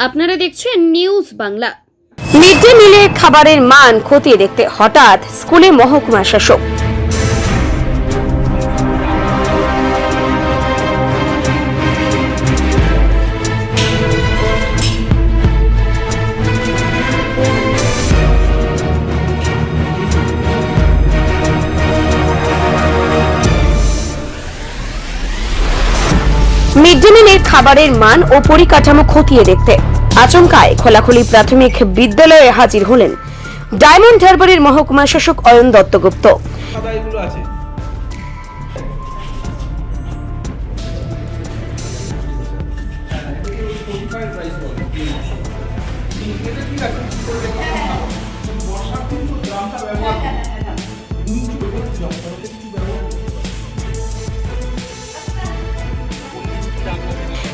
আপনারা দেখছেন news Bangla. Mid day মিলে খাবারের মান খতিয়ে দেখতে হঠাৎ স্কুলে মহকুমা শাসক। মিড ডে মিলের খাবারের মান ও পরিকাঠামো খতিয়ে দেখতে আচমকায় খোলাখুলি প্রাথমিক বিদ্যালয়ে হাজির হলেন ডায়মন্ড হারবারের মহকুমা শাসক অয়ন দত্তগুপ্ত।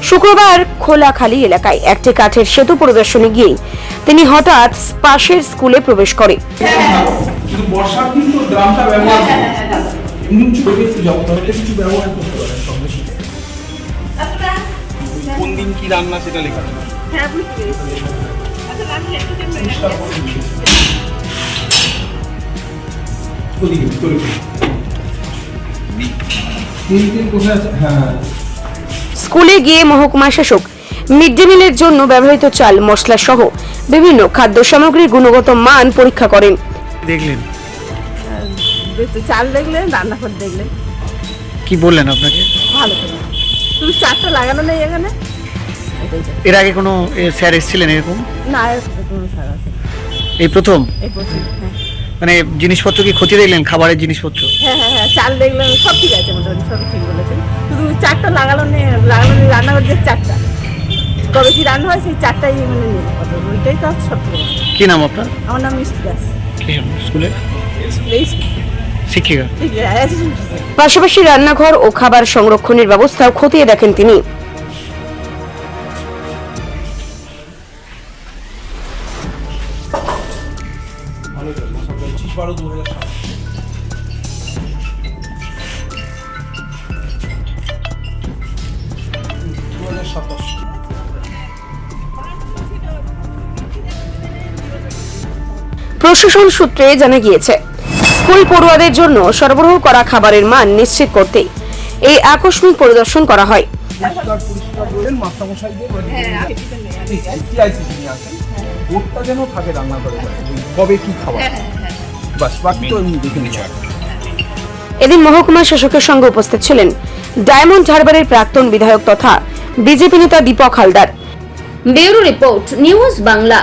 শুক্রবার খোলাখালি এলাকায় একটি কাঠের সেতু পরিদর্শনে গিয়ে তিনি হঠাৎ পাশের স্কুলে প্রবেশ করে। স্কুলে গিয়ে মহকুমা শাসক মিড ডে মিলের জন্য ব্যবহৃত চাল মশলা সহ বিভিন্ন খাদ্য সামগ্রীর গুণগত মান পরীক্ষা করেন। দেখলেন চাল দেখলেন, রান্নাঘর দেখলেন, কি বললেন আপনাকে? ভালো করে শুধু চারটা লাগানো নেই এখানে। এর আগে কোনো স্যার এসেছিলেন এরকম? না, কোনো স্যার আছে এই প্রথম? এই প্রথম। হ্যাঁ মানে জিনিসপত্র কি ক্ষতি দেখলেন? খাবারের জিনিসপত্র? হ্যাঁ হ্যাঁ হ্যাঁ, চাল দেখলেন, সব ঠিক আছে, মোটামুটি সবই ঠিক বলেছেন। শুধু চারটা লাগানো নেই, রান্নাঘর যে চারটা, কবে কি রান্না হয় সেই চারটাই মানে নেই, ওইটাই তো সব ঠিক আছে। কি নাম আপনার? আমার নাম মিষ্টি দাস। স্কুলে শিক্ষিকা। পাশাপাশি রান্নাঘর ও খাবার সংরক্ষণের ব্যবস্থাও খতিয়ে দেখেন তিনি। প্রশাসন সূত্রে জানা গিয়েছে, স্কুল পড়ুয়াদের জন্য সরবরাহ করা খাবারের মান নিশ্চিত করতে এই আকস্মিক পরিদর্শন করা হয়। এদিন মহকুমা শাসকের সঙ্গে উপস্থিত ছিলেন ডায়মন্ড হারবারের প্রাক্তন বিধায়ক তথা বিজেপি নেতা Dipak Haldar. Bureau report, news Bangla.